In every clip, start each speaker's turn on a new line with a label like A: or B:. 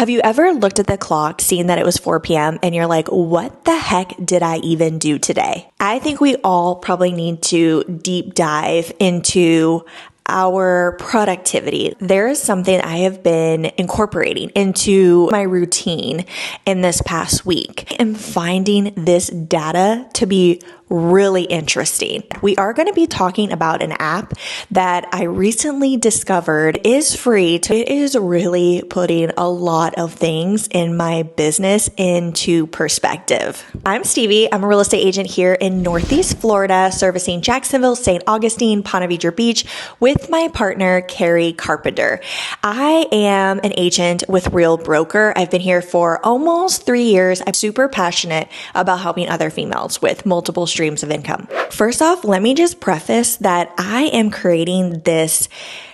A: Have you ever looked at the clock, seen that it was 4 p.m. and you're like, what the heck did I even do today? I think we all probably need to deep dive into our productivity. There is something I have been incorporating into my routine in this past week and finding this data to be really interesting. We are going to be talking about an app that I recently discovered is free. It is really putting a lot of things in my business into perspective. I'm Stevie. I'm a real estate agent here in Northeast Florida, servicing Jacksonville, St. Augustine, Ponte Vedra Beach with my partner, Carrie Carpenter. I am an agent with Real Broker. I've been here for almost 3 years. I'm super passionate about helping other females with multiple streams of income. First off, let me just preface that I am creating this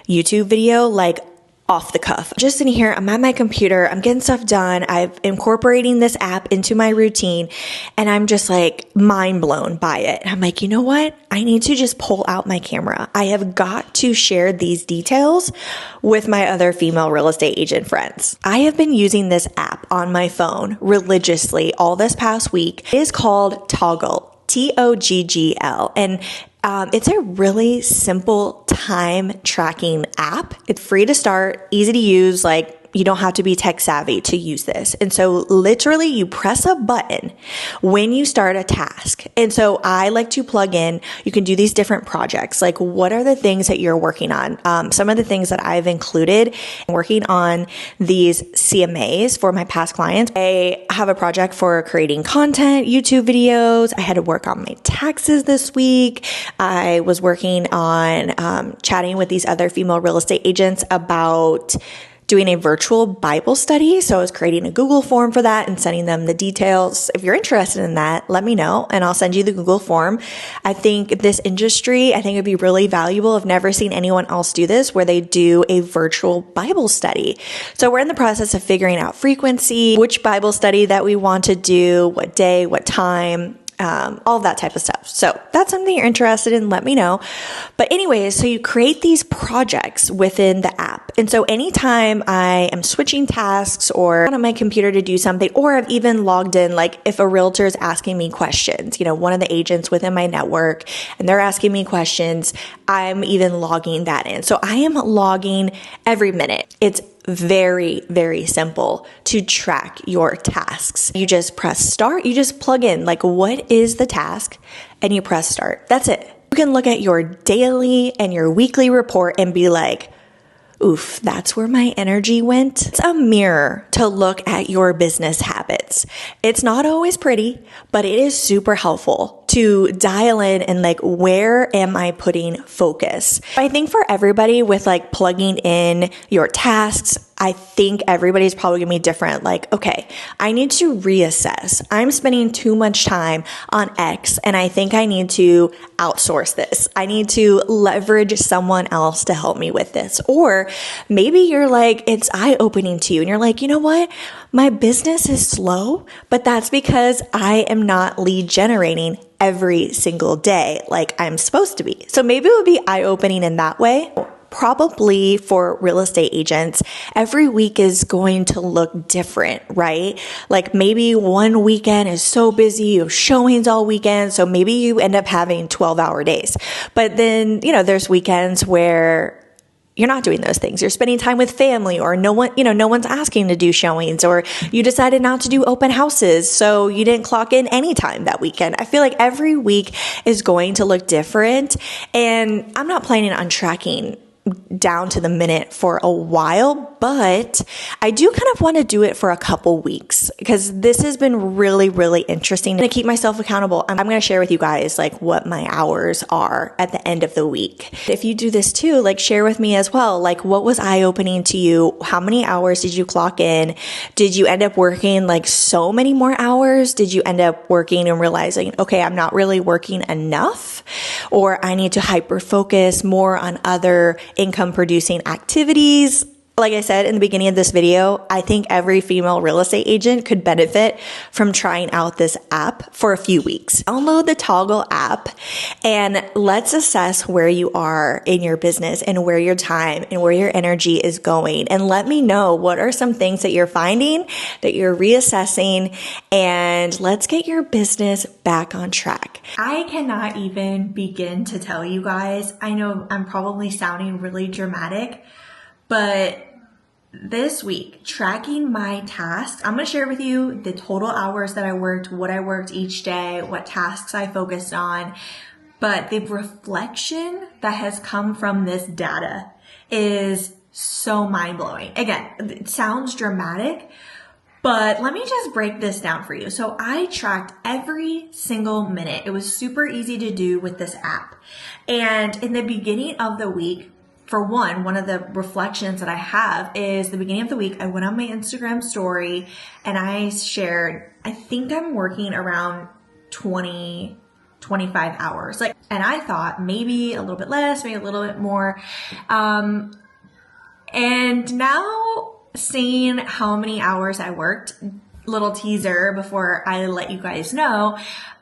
A: YouTube video like off the cuff. Just sitting here, I'm at my computer, I'm getting stuff done, I'm incorporating this app into my routine, and I'm just like mind blown by it. I'm like, you know what? I need to just pull out my camera. I have got to share these details with my other female real estate agent friends. I have been using this app on my phone religiously all this past week. It is called Toggl. Toggl. And it's a really simple time tracking app. It's free to start, easy to use, like you don't have to be tech savvy to use this. And so literally you press a button when you start a task. And so I like to plug in, you can do these different projects. Like what are the things that you're working on? Some of the things that I've included working on these CMAs for my past clients. I have a project for creating content, YouTube videos. I had to work on my taxes this week. I was working on chatting with these other female real estate agents about doing a virtual Bible study. So I was creating a Google form for that and sending them the details. If you're interested in that, let me know and I'll send you the Google form. I think this industry, I think it'd be really valuable. I've never seen anyone else do this where they do a virtual Bible study. So we're in the process of figuring out frequency, which Bible study that we want to do, what day, what time, all of that type of stuff. So that's something you're interested in, let me know. But anyways, so you create these projects within the app. And so anytime I am switching tasks or on my computer to do something, or I've even logged in, like if a realtor is asking me questions, one of the agents within my network, and they're asking me questions, I'm even logging that in. So I am logging every minute. It's very, very simple to track your tasks. You just press start. You just plug in like, what is the task? And you press start. That's it. You can look at your daily and your weekly report and be like, oof, that's where my energy went. It's a mirror to look at your business habits. It's not always pretty, but it is super helpful to dial in and like, where am I putting focus? I think for everybody with like plugging in your tasks, I think everybody's probably gonna be different. Like, okay, I need to reassess. I'm spending too much time on X and I think I need to outsource this. I need to leverage someone else to help me with this. Or maybe you're like, it's eye-opening to you and you're like, you know what? My business is slow, but that's because I am not lead generating every single day like I'm supposed to be. So maybe it would be eye-opening in that way. Probably for real estate agents, every week is going to look different, right? Like maybe one weekend is so busy, you have showings all weekend, so maybe you end up having 12-hour days. But then, there's weekends where you're not doing those things. You're spending time with family, or no one's asking to do showings, or you decided not to do open houses, so you didn't clock in anytime that weekend. I feel like every week is going to look different, and I'm not planning on tracking down to the minute for a while, but I do kind of want to do it for a couple weeks because this has been really, really interesting to keep myself accountable. I'm going to share with you guys like what my hours are at the end of the week. If you do this too, like share with me as well. Like what was eye-opening to you? How many hours did you clock in? Did you end up working like so many more hours? Did you end up working and realizing, okay, I'm not really working enough, or I need to hyper focus more on other income producing activities? Like I said in the beginning of this video, I think every female real estate agent could benefit from trying out this app for a few weeks. Download the Toggl app and let's assess where you are in your business and where your time and where your energy is going. And let me know what are some things that you're finding, that you're reassessing, and let's get your business back on track. I cannot even begin to tell you guys, I know I'm probably sounding really dramatic, but this week, tracking my tasks, I'm going to share with you the total hours that I worked, what I worked each day, what tasks I focused on. But the reflection that has come from this data is so mind-blowing. Again, it sounds dramatic, but let me just break this down for you. So I tracked every single minute. It was super easy to do with this app. And in the beginning of the week, for one of the reflections that I have is the beginning of the week, I went on my Instagram story and I shared, I think I'm working around 20, 25 hours. And I thought maybe a little bit less, maybe a little bit more. And now seeing how many hours I worked, little teaser before I let you guys know,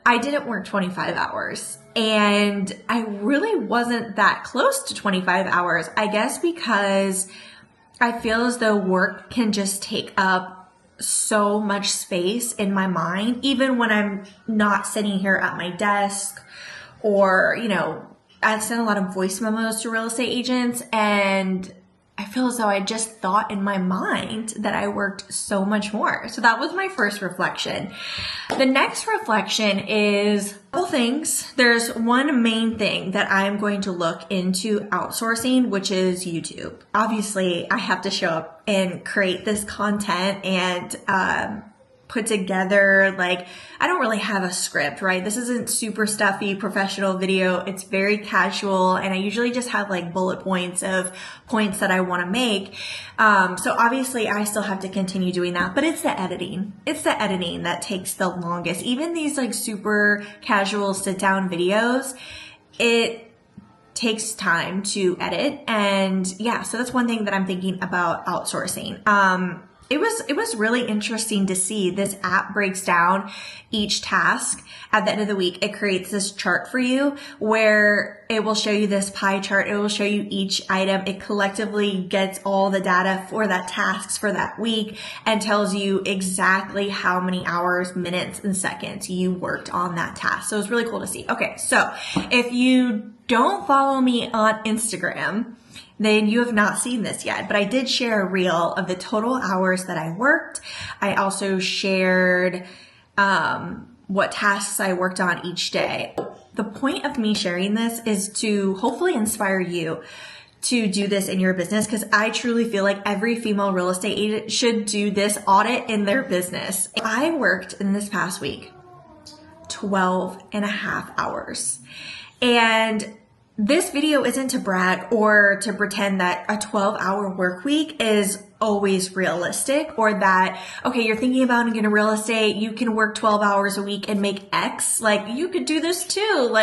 A: I didn't work 25 hours. And I really wasn't that close to 25 hours, I guess because I feel as though work can just take up so much space in my mind, even when I'm not sitting here at my desk or, I send a lot of voice memos to real estate agents and I feel as though I just thought in my mind that I worked so much more. So that was my first reflection. The next reflection is a couple things. There's one main thing that I'm going to look into outsourcing, which is YouTube. Obviously, I have to show up and create this content and put together, I don't really have a script, right? This isn't super stuffy professional video. It's very casual and I usually just have bullet points of points that I want to make. So obviously I still have to continue doing that, but it's the editing. It's the editing that takes the longest. Even these super casual sit down videos, it takes time to edit. And yeah, so that's one thing that I'm thinking about outsourcing. It was really interesting to see this app breaks down each task at the end of the week. It creates this chart for you where it will show you this pie chart. It will show you each item. It collectively gets all the data for that tasks for that week and tells you exactly how many hours, minutes, and seconds you worked on that task. So it's really cool to see. Okay, so if you don't follow me on Instagram, then you have not seen this yet, but I did share a reel of the total hours that I worked. I also shared what tasks I worked on each day. The point of me sharing this is to hopefully inspire you to do this in your business because I truly feel like every female real estate agent should do this audit in their business. I worked in this past week 12 and a half hours. And this video isn't to brag or to pretend that a 12-hour work week is always realistic or that, okay, you're thinking about getting into real estate, you can work 12 hours a week and make X. You could do this too,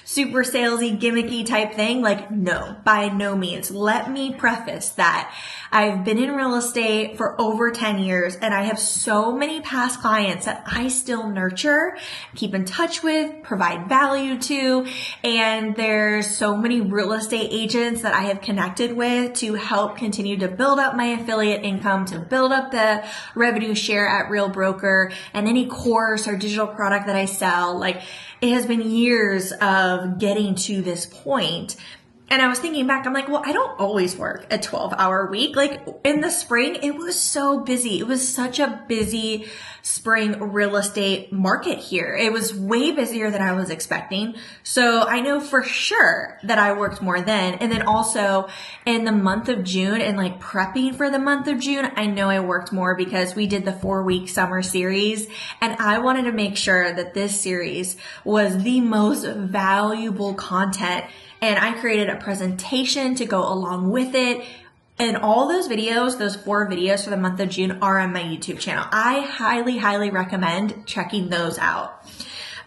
A: super salesy, gimmicky type thing. No, by no means. Let me preface that I've been in real estate for over 10 years and I have so many past clients that I still nurture, keep in touch with, provide value to, and there's so many real estate agents that I have connected with to help continue to build up my affiliate income, to build up the revenue share at Real Broker and any course or digital product that I sell. It has been years of getting to this point. And I was thinking back, I'm well, I don't always work a 12-hour week. In the spring, it was so busy. It was such a busy spring real estate market here. It was way busier than I was expecting. So I know for sure that I worked more then. And then also in the month of June and prepping for the month of June, I know I worked more because we did the 4-week summer series. And I wanted to make sure that this series was the most valuable content. And I created a presentation to go along with it. And all those videos, those 4 videos for the month of June are on my YouTube channel. I highly, highly recommend checking those out.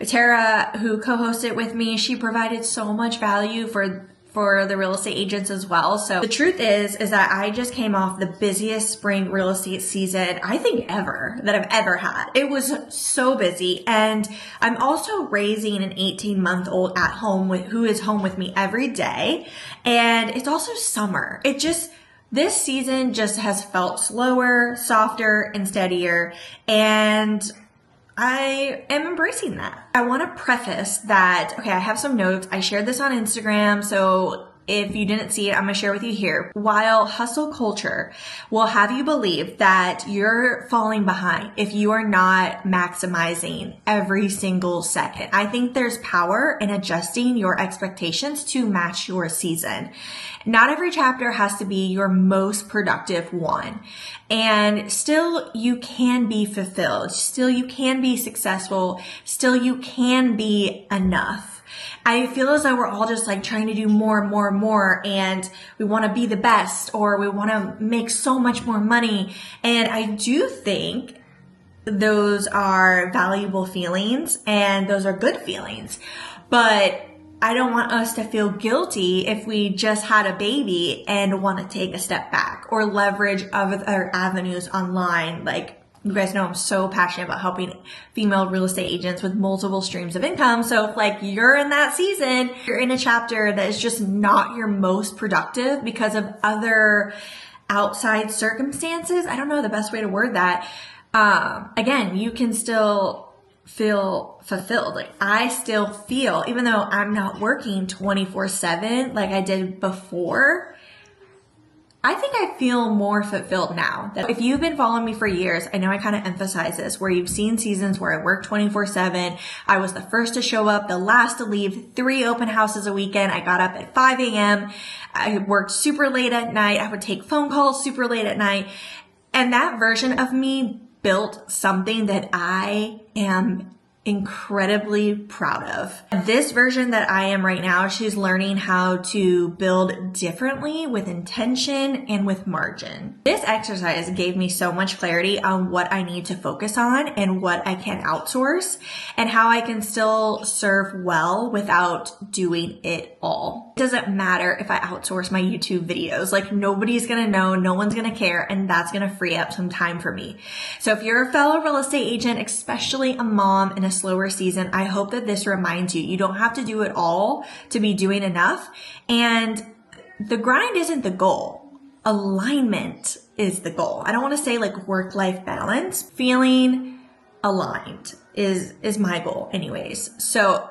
A: Tara, who co-hosted with me, she provided so much value for for the real estate agents as well. So the truth is that I just came off the busiest spring real estate season, I think ever, that I've ever had. It was so busy. And I'm also raising an 18-month-old at home who is home with me every day. And it's also summer. This season just has felt slower, softer, and steadier. And I am embracing that. I want to preface that, okay, I have some notes. I shared this on Instagram, so if you didn't see it, I'm going to share with you here. While hustle culture will have you believe that you're falling behind if you are not maximizing every single second, I think there's power in adjusting your expectations to match your season. Not every chapter has to be your most productive one. And still you can be fulfilled. Still you can be successful. Still you can be enough. I feel as though we're all just like trying to do more and more and more, and we want to be the best, or we want to make so much more money. And I do think those are valuable feelings and those are good feelings. But I don't want us to feel guilty if we just had a baby and want to take a step back or leverage other avenues online. Like, you guys know I'm so passionate about helping female real estate agents with multiple streams of income. So if like you're in that season, you're in a chapter that is just not your most productive because of other outside circumstances, I don't know the best way to word that. Again, you can still feel fulfilled. Like, I still feel, even though I'm not working 24/7 like I did before, I think I feel more fulfilled now. If you've been following me for years, I know I kind of emphasize this, where you've seen seasons where I work 24/7. I was the first to show up, the last to leave, 3 open houses a weekend. I got up at 5 a.m. I worked super late at night. I would take phone calls super late at night. And that version of me built something that I am incredibly proud of. This version that I am right now, she's learning how to build differently with intention and with margin. This exercise gave me so much clarity on what I need to focus on and what I can outsource and how I can still serve well without doing it all. It doesn't matter if I outsource my YouTube videos. Like, nobody's gonna know, no one's gonna care, and that's gonna free up some time for me. So if you're a fellow real estate agent, especially a mom in a slower season, I hope that this reminds you, you don't have to do it all to be doing enough. And the grind isn't the goal. Alignment is the goal. I don't want to say like work-life balance. Feeling aligned is my goal anyways. So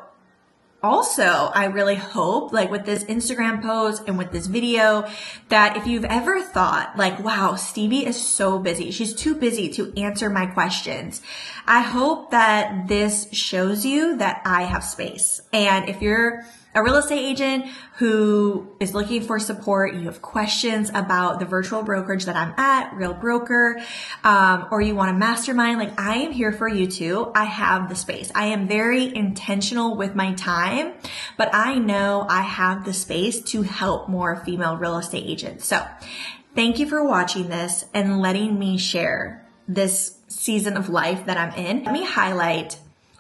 A: also, I really hope, like with this Instagram post and with this video, that if you've ever thought like, wow, Stevie is so busy, she's too busy to answer my questions, I hope that this shows you that I have space. And if you're a real estate agent who is looking for support, you have questions about the virtual brokerage that I'm at, Real Broker, or you want a mastermind, like, I am here for you too. I have the space. I am very intentional with my time, but I know I have the space to help more female real estate agents. So thank you for watching this and letting me share this season of life that I'm in. Let me highlight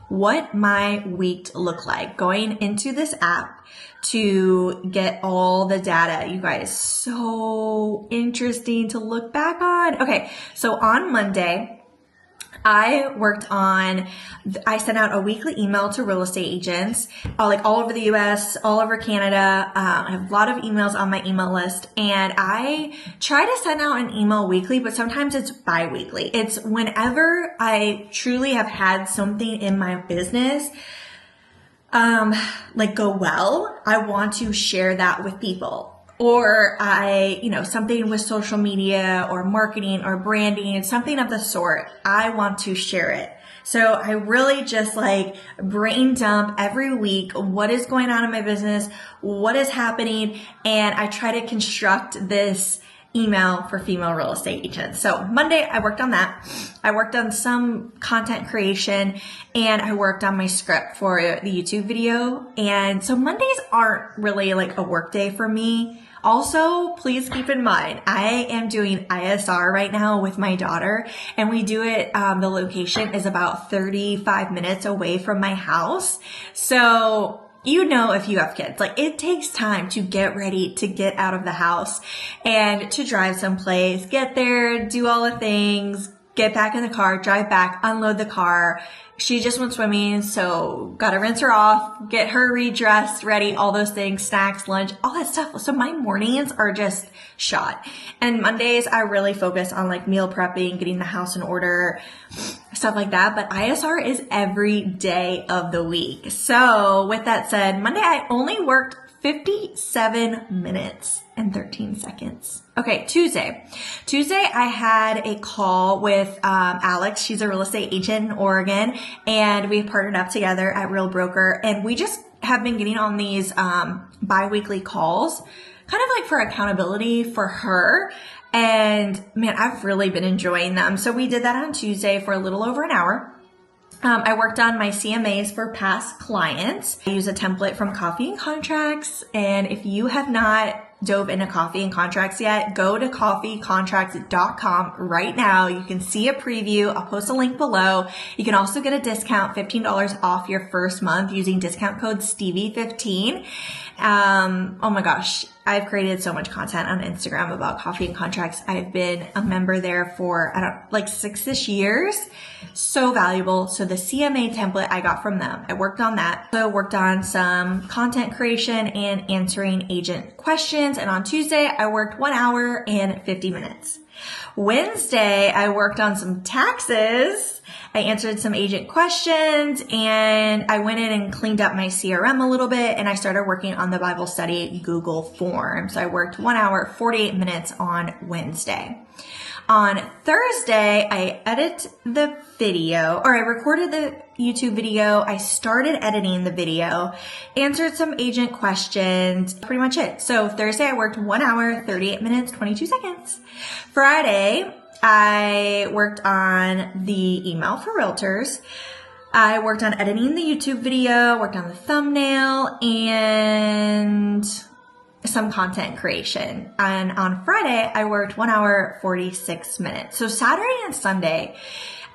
A: what my week looked like going into this app to get all the data. You guys, so interesting to look back on. Okay, so on Monday, I sent out a weekly email to real estate agents, like all over the US, all over Canada. I have a lot of emails on my email list, and I try to send out an email weekly, but sometimes it's bi-weekly. It's whenever I truly have had something in my business like go well, I want to share that with people. Or something with social media or marketing or branding, something of the sort, I want to share it. So I really just like brain dump every week what is going on in my business, what is happening, and I try to construct this email for female real estate agents. So Monday, I worked on that. I worked on some content creation, and I worked on my script for the YouTube video. And so Mondays aren't really like a work day for me. Also, please keep in mind, I am doing ISR right now with my daughter, and we do it, the location is about 35 minutes away from my house. So You know, if you have kids, like it takes time to get ready, to get out of the house and to drive someplace, get there, do all the things, get back in the car, drive back, unload the car. She just went swimming, so gotta rinse her off, get her redressed, ready, all those things, snacks, lunch, all that stuff. So my mornings are just shot. And Mondays, I really focus on like meal prepping, getting the house in order, stuff like that. But ISR is every day of the week. So with that said, Monday, I only worked 57 minutes and 13 seconds. Okay, Tuesday. I had a call with Alex. She's a real estate agent in Oregon, and we partnered up together at Real Broker, and we just have been getting on these bi-weekly calls, kind of like for accountability for her. And man, I've really been enjoying them. So we did that on Tuesday for a little over an hour. I worked on my CMAs for past clients. I use a template from Coffee and Contracts. And if you have not dove into Coffee and Contracts yet, go to coffeecontracts.com right now. You can see a preview. I'll post a link below. You can also get a discount, $15 off your first month using discount code Stevie15. Oh my gosh, I've created so much content on Instagram about Coffee and Contracts. I've been a member there for, like 6-ish years. So valuable. So the CMA template I got from them, I worked on that. So worked on some content creation and answering agent questions. And on Tuesday, I worked 1 hour and 50 minutes. Wednesday, I worked on some taxes. I answered some agent questions, and I went in and cleaned up my CRM a little bit, and I started working on the Bible study Google form. So I worked 1 hour, 48 minutes on Wednesday. On Thursday, I recorded the YouTube video. I started editing the video, answered some agent questions, pretty much it. So Thursday, I worked 1 hour, 38 minutes, 22 seconds. Friday, I worked on the email for realtors. I worked on editing the YouTube video, worked on the thumbnail, and some content creation. And on Friday, I worked 1 hour, 46 minutes. So Saturday and Sunday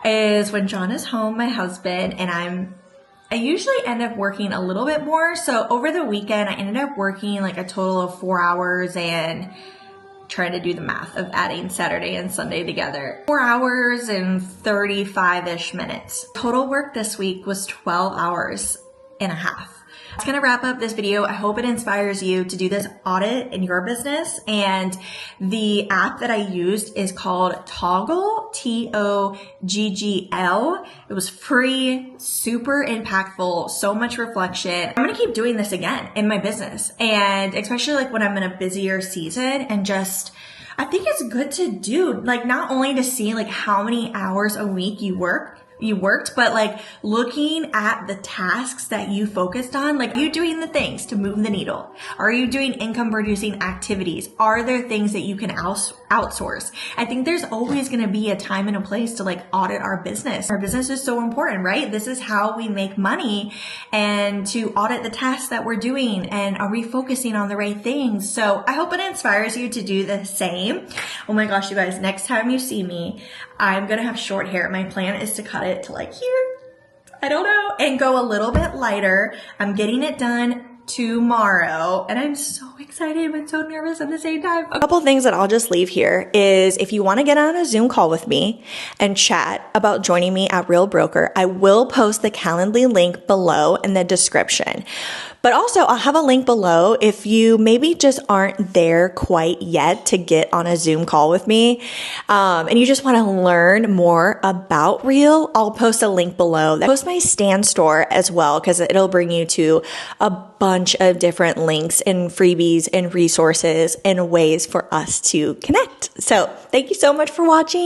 A: is when John is home, my husband, and I usually end up working a little bit more. So over the weekend, I ended up working like a total of 4 hours and trying to do the math of adding Saturday and Sunday together. 4 hours and 35-ish minutes. Total work this week was 12 hours and a half. That's going to wrap up this video. I hope it inspires you to do this audit in your business. And the app that I used is called Toggl, Toggl. It was free, super impactful, so much reflection. I'm going to keep doing this again in my business. And especially like when I'm in a busier season, and just, I think it's good to do, like not only to see like how many hours a week you worked, but like looking at the tasks that you focused on, like you doing the things to move the needle. Are you doing income producing activities? Are there things that you can outsource? I think there's always going to be a time and a place to like audit our business. Our business is so important, right? This is how we make money, and to audit the tasks that we're doing, and are we focusing on the right things? So I hope it inspires you to do the same. Oh my gosh, you guys, next time you see me, I'm going to have short hair. My plan is to cut it to like here, I don't know, and go a little bit lighter. I'm getting it done tomorrow, and I'm so excited but so nervous at the same time. A couple things that I'll just leave here is, if you want to get on a Zoom call with me and chat about joining me at Real Broker, I will post the Calendly link below in the description. But also, I'll have a link below if you maybe just aren't there quite yet to get on a Zoom call with me, and you just want to learn more about Real. I'll post a link below. I'll post my Stan store as well, because it'll bring you to a bunch of different links and freebies and resources and ways for us to connect. So thank you so much for watching.